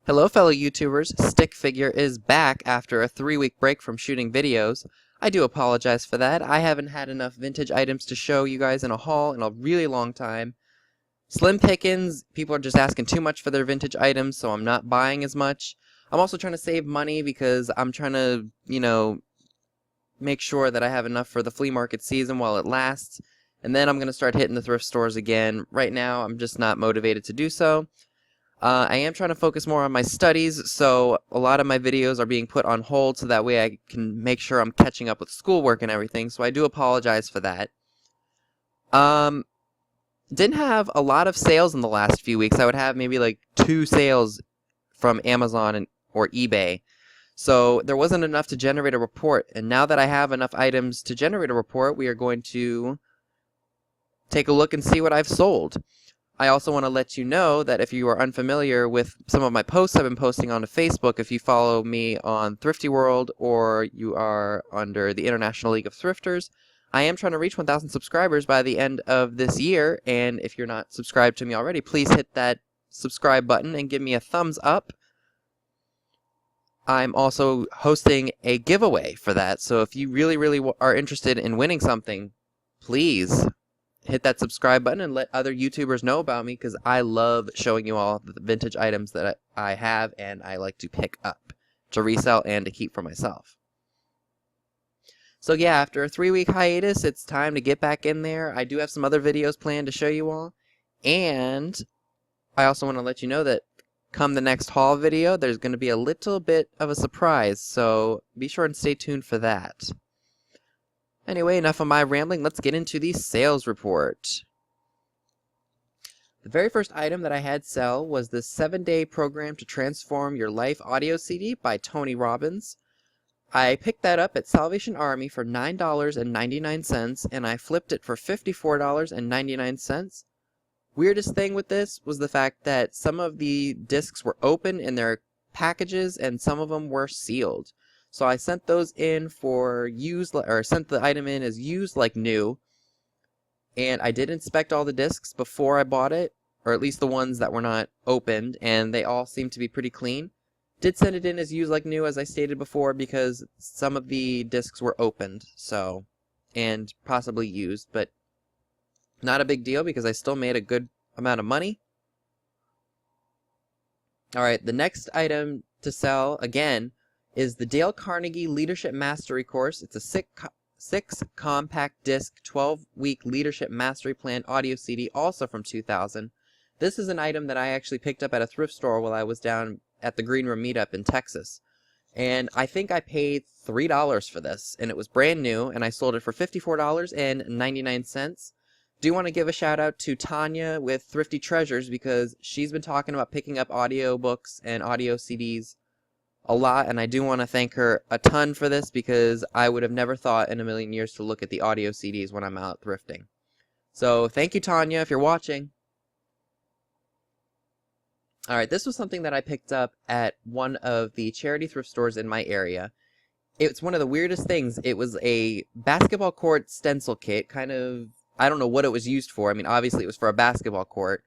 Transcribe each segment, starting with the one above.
Hello fellow YouTubers, Stick Figure is back after a 3-week break from shooting videos. I do apologize for that. I haven't had enough vintage items to show you guys in a haul in a really long time. Slim pickings, people are just asking too much for their vintage items, so I'm not buying as much. I'm also trying to save money because I'm trying to, make sure that I have enough for the flea market season while it lasts. And then I'm going to start hitting the thrift stores again. Right now, I'm just not motivated to do so. I am trying to focus more on my studies, so a lot of my videos are being put on hold so that way I can make sure I'm catching up with schoolwork and everything, so I do apologize for that. Didn't have a lot of sales in the last few weeks. I would have maybe like 2 sales from Amazon or eBay. So there wasn't enough to generate a report, and now that I have enough items to generate a report, we are going to take a look and see what I've sold. I also want to let you know that if you are unfamiliar with some of my posts I've been posting on Facebook, if you follow me on Thrifty World or you are under the International League of Thrifters, I am trying to reach 1,000 subscribers by the end of this year, and if you're not subscribed to me already, please hit that subscribe button and give me a thumbs up. I'm also hosting a giveaway for that, so if you really are interested in winning something, please hit that subscribe button and let other YouTubers know about me, because I love showing you all the vintage items that I have and I like to pick up to resell and to keep for myself. So yeah, after a 3-week hiatus, it's time to get back in there. I do have some other videos planned to show you all, and I also want to let you know that come the next haul video, there's going to be a little bit of a surprise, so be sure and stay tuned for that. Anyway, enough of my rambling. Let's get into the sales report. The very first item that I had sell was the 7-day program to transform your life audio CD by Tony Robbins. I picked that up at Salvation Army for $9.99 and I flipped it for $54.99. Weirdest thing with this was the fact that some of the discs were open in their packages and some of them were sealed. So I sent those in for sent the item in as used like new. And I did inspect all the discs before I bought it, or at least the ones that were not opened, and they all seemed to be pretty clean. Did send it in as used like new, as I stated before, because some of the discs were opened, and possibly used, but not a big deal because I still made a good amount of money. Alright, the next item to sell, again, is the Dale Carnegie Leadership Mastery Course. It's a 6 compact disc, 12-week Leadership Mastery Plan audio CD, also from 2000. This is an item that I actually picked up at a thrift store while I was down at the Green Room Meetup in Texas. And I think I paid $3 for this, and it was brand new, and I sold it for $54.99. Do want to give a shout out to Tanya with Thrifty Treasures, because she's been talking about picking up audio books and audio CDs a lot, and I do want to thank her a ton for this, because I would have never thought in a million years to look at the audio CDs when I'm out thrifting. So thank you, Tanya, if you're watching. Alright, this was something that I picked up at one of the charity thrift stores in my area. It's one of the weirdest things. It was a basketball court stencil kit, kind of, I don't know what it was used for. I mean, obviously it was for a basketball court.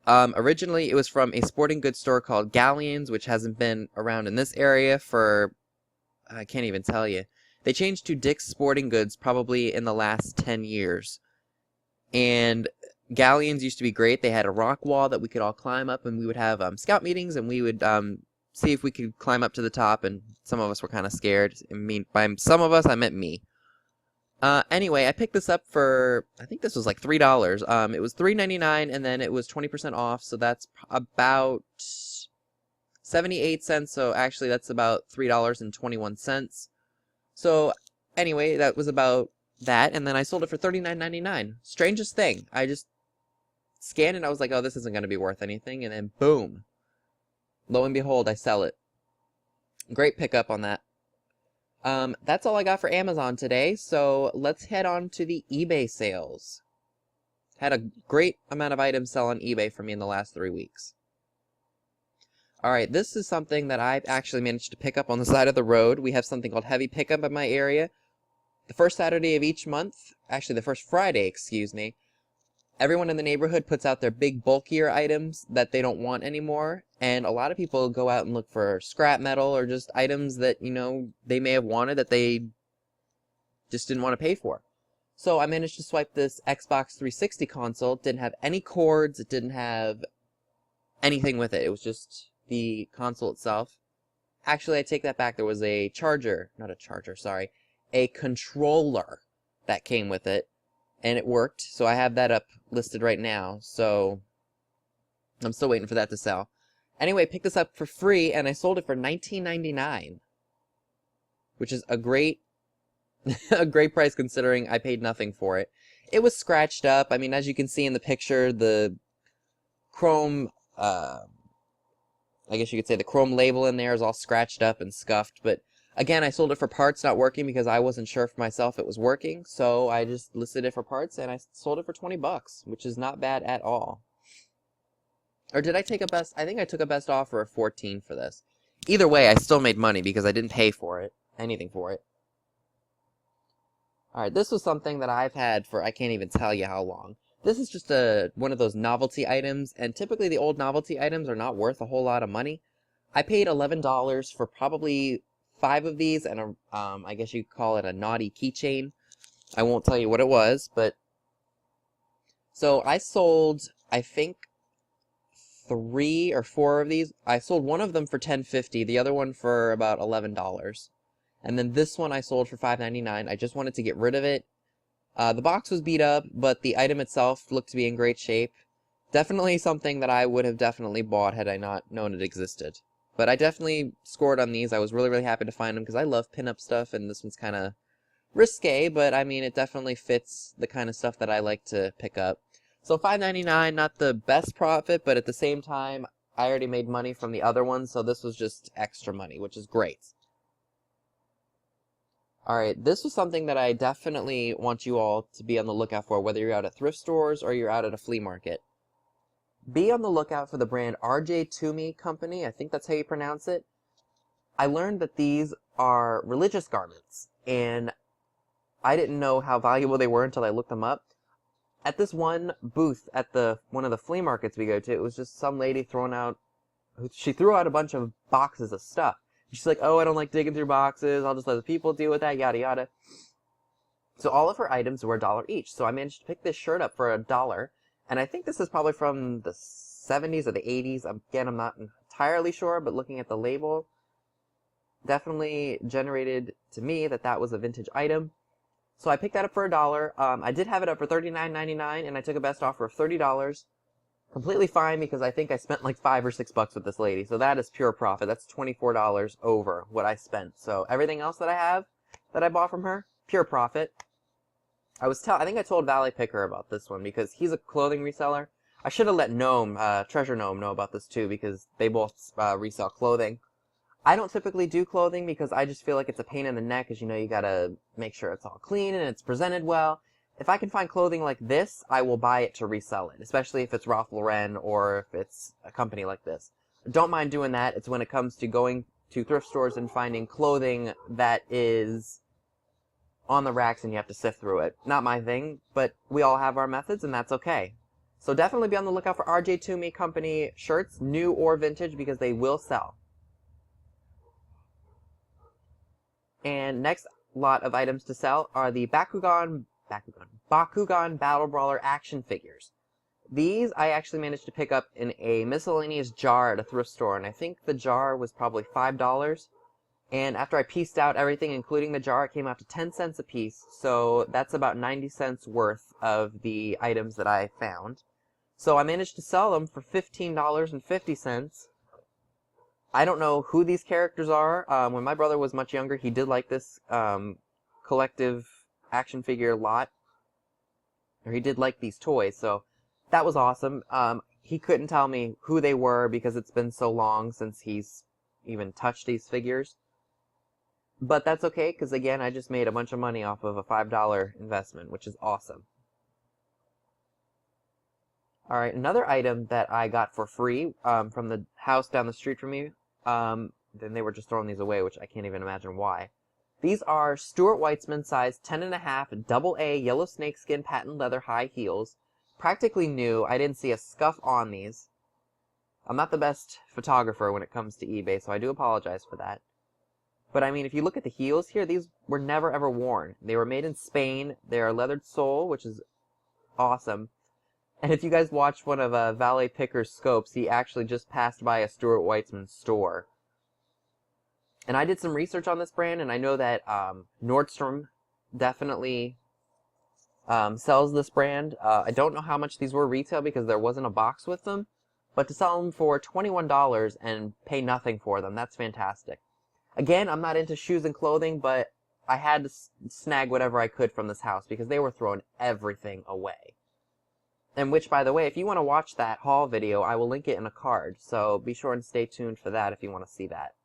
Originally, it was from a sporting goods store called Galleons, which hasn't been around in this area for, I can't even tell you. They changed to Dick's Sporting Goods probably in the last 10 years. And Galleons used to be great. They had a rock wall that we could all climb up, and we would have scout meetings, and we would see if we could climb up to the top, and some of us were kind of scared. I mean, by some of us, I meant me. Anyway, I picked this up for, I think this was like $3. It was $3.99 and then it was 20% off, so that's about 78 cents, so actually that's about $3.21. So anyway, that was about that, and then I sold it for $39.99. Strangest thing, I just scanned it and I was like, oh, this isn't going to be worth anything, and then boom. Lo and behold, I sell it. Great pickup on that. That's all I got for Amazon today, so let's head on to the eBay sales. Had a great amount of items sell on eBay for me in the last 3 weeks. Alright, this is something that I've actually managed to pick up on the side of the road. We have something called Heavy Pickup in my area. The first Saturday of each month, actually the first Friday, excuse me, everyone in the neighborhood puts out their big bulkier items that they don't want anymore, and a lot of people go out and look for scrap metal or just items that, you know, they may have wanted that they just didn't want to pay for. So I managed to swipe this Xbox 360 console. It didn't have any cords, it didn't have anything with it. It was just the console itself. Actually, I take that back. There was a charger, not a charger, sorry, a controller that came with it, and it worked. So I have that up listed right now. So I'm still waiting for that to sell. Anyway, picked this up for free, and I sold it for $19.99, which is a great a great price considering I paid nothing for it. It was scratched up. I mean, as you can see in the picture, the chrome, I guess you could say the chrome label in there is all scratched up and scuffed. But again, I sold it for parts, not working, because I wasn't sure for myself it was working. So I just listed it for parts, and I sold it for $20, which is not bad at all. Or did I take a best? I think I took a best offer of 14 for this. Either way, I still made money because I didn't pay for it, anything for it. Alright, this was something that I've had for I can't even tell you how long. This is just one of those novelty items, and typically the old novelty items are not worth a whole lot of money. I paid $11 for probably 5 of these, and I guess you could call it a naughty keychain. I won't tell you what it was, but... So I sold, I think, 3 or 4 of these. I sold one of them for $10.50, the other one for about $11. And then this one I sold for $5.99. I just wanted to get rid of it. The box was beat up, but the item itself looked to be in great shape. Definitely something that I would have definitely bought had I not known it existed. But I definitely scored on these. I was really, really happy to find them because I love pinup stuff, and this one's kind of risque, but I mean, it definitely fits the kind of stuff that I like to pick up. So $5.99, not the best profit, but at the same time, I already made money from the other ones, so this was just extra money, which is great. Alright, this was something that I definitely want you all to be on the lookout for, whether you're out at thrift stores or you're out at a flea market. Be on the lookout for the brand RJ Toomey Company, I think that's how you pronounce it. I learned that these are religious garments, and I didn't know how valuable they were until I looked them up. At this one booth at one of the flea markets we go to, it was just some lady she threw out a bunch of boxes of stuff. She's like, oh, I don't like digging through boxes, I'll just let the people deal with that, yada yada. So all of her items were $1 each, so I managed to pick this shirt up for $1, and I think this is probably from the 70s or the 80s, again, I'm not entirely sure, but looking at the label, definitely generated to me that that was a vintage item. So I picked that up for $1, I did have it up for $39.99, and I took a best offer of $30. Completely fine, because I think I spent like $5 or $6 with this lady. So that is pure profit. That's $24 over what I spent. So everything else that I have that I bought from her, pure profit. I think I told Valley Picker about this one because he's a clothing reseller. I should have let Treasure Gnome know about this too, because they both resell clothing. I don't typically do clothing because I just feel like it's a pain in the neck, as you know, you gotta make sure it's all clean and it's presented well. If I can find clothing like this, I will buy it to resell it, especially if it's Ralph Lauren or if it's a company like this. Don't mind doing that. It's when it comes to going to thrift stores and finding clothing that is on the racks and you have to sift through it. Not my thing, but we all have our methods, and that's okay. So definitely be on the lookout for RJ Toomey Company shirts, new or vintage, because they will sell. And next lot of items to sell are the Bakugan Battle Brawler action figures. These I actually managed to pick up in a miscellaneous jar at a thrift store, and I think the jar was probably $5. And after I pieced out everything, including the jar, it came out to 10 cents a piece, so that's about 90 cents worth of the items that I found. So I managed to sell them for $15.50. I don't know who these characters are. When my brother was much younger, he did like this collective action figure lot, or he did like these toys, so that was awesome. He couldn't tell me who they were because it's been so long since he's even touched these figures, but that's okay, because again, I just made a bunch of money off of a $5 investment, which is awesome. Alright, another item that I got for free from the house down the street from me, then they were just throwing these away, which I can't even imagine why. These are Stuart Weitzman size 10.5 AA yellow snakeskin patent leather high heels. practically new. I didn't see a scuff on these. I'm not the best photographer when it comes to eBay, so I do apologize for that. But I mean, if you look at the heels here, these were never ever worn. They were made in Spain. They're a leathered sole, which is awesome. And if you guys watched one of Valet Picker's scopes, he actually just passed by a Stuart Weitzman store. And I did some research on this brand, and I know that Nordstrom definitely sells this brand. I don't know how much these were retail because there wasn't a box with them. But to sell them for $21 and pay nothing for them, that's fantastic. Again, I'm not into shoes and clothing, but I had to snag whatever I could from this house because they were throwing everything away. And which, by the way, if you want to watch that haul video, I will link it in a card. So be sure and stay tuned for that if you want to see that.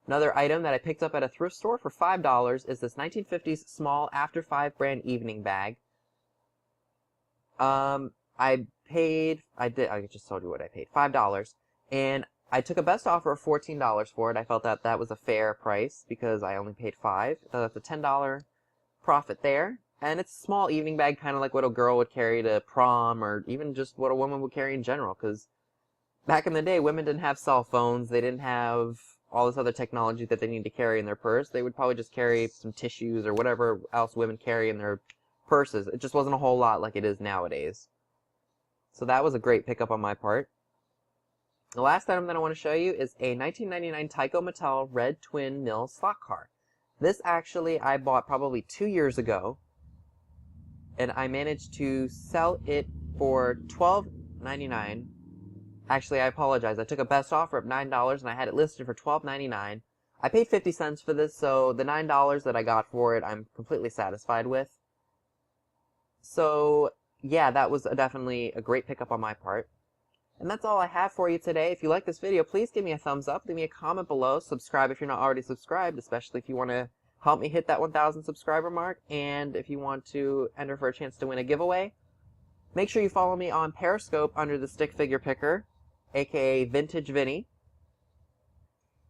Another item that I picked up at a thrift store for $5 is this 1950s small After 5 brand evening bag. I just told you what I paid, $5. And I took a best offer of $14 for it. I felt that that was a fair price because I only paid $5. So that's a $10 profit there. And it's a small evening bag, kind of like what a girl would carry to prom, or even just what a woman would carry in general. Because back in the day, women didn't have cell phones. They didn't have all this other technology that they need to carry in their purse. They would probably just carry some tissues or whatever else women carry in their purses. It just wasn't a whole lot like it is nowadays. So that was a great pickup on my part. The last item that I want to show you is a 1999 Tyco Mattel Red Twin Mill slot car. This actually I bought probably 2 years ago. And I managed to sell it for $12.99. Actually, I apologize. I took a best offer of $9 and I had it listed for $12.99. I paid 50 cents for this, so the $9 that I got for it, I'm completely satisfied with. So, yeah, that was definitely a great pickup on my part. And that's all I have for you today. If you like this video, please give me a thumbs up, leave me a comment below, subscribe if you're not already subscribed, especially if you want to help me hit that 1,000 subscriber mark, and if you want to enter for a chance to win a giveaway, make sure you follow me on Periscope under the Stick Figure Picker, aka Vintage Vinny.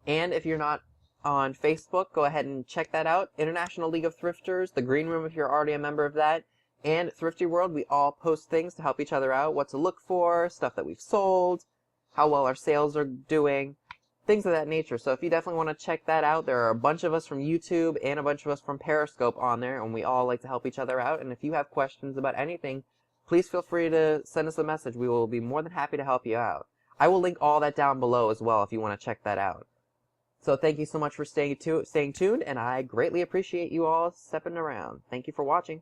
And if you're not on Facebook, go ahead and check that out. International League of Thrifters, the Green Room if you're already a member of that, and Thrifty World. We all post things to help each other out, what to look for, stuff that we've sold, how well our sales are doing, things of that nature. So if you definitely want to check that out, there are a bunch of us from YouTube and a bunch of us from Periscope on there, and we all like to help each other out. And if you have questions about anything, please feel free to send us a message. We will be more than happy to help you out. I will link all that down below as well if you want to check that out. So thank you so much for staying tuned, and I greatly appreciate you all stepping around. Thank you for watching.